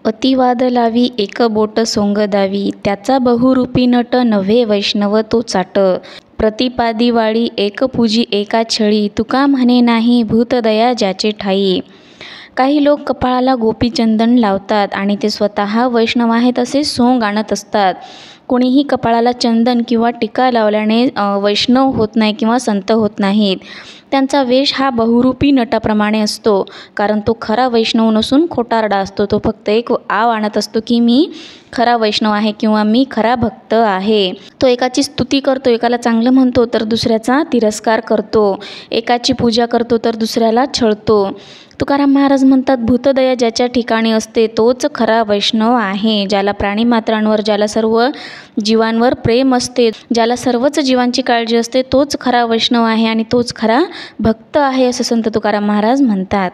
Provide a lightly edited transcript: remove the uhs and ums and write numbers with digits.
अतिवाद लावी एक बोट सोंग दावी, त्याचा बहुरूपी नट नव्हे वैष्णव तो चाट. प्रतिपादी वाळी एक पूजी एका छळी, तुका म्हणे नाही भूतदया ज्याचे ठाई. काही लोक कपाळाला गोपीचंदन लावतात आणि ते स्वतः वैष्णव आहेत असे सोंग आणत असतात. कोणीही कपाळाला चंदन किंवा टिका लावल्याने वैष्णव होत नाही किंवा संत होत नाहीत. त्यांचा वेश हा बहुरूपी नटाप्रमाणे असतो, कारण तो खरा वैष्णव नसून खोटारडा असतो. तो फक्त एक आव आणत असतो की मी खरा वैष्णव आहे किंवा मी खरा भक्त आहे. तो एकाची स्तुती करतो, एकाला चांगलं म्हणतो तर दुसऱ्याचा तिरस्कार करतो, एकाची पूजा करतो तर दुसऱ्याला छळतो. तुकाराम महाराज म्हणतात, भूतदया ज्याच्या ठिकाणी असते तोच खरा वैष्णव आहे. ज्याला प्राणीमात्रांवर, ज्याला सर्व जीवांवर प्रेम असते, ज्याला सर्वच जीवांची काळजी असते तोच खरा वैष्णव आहे आणि तोच खरा भक्त आहे, असं संत तुकाराम महाराज म्हणतात.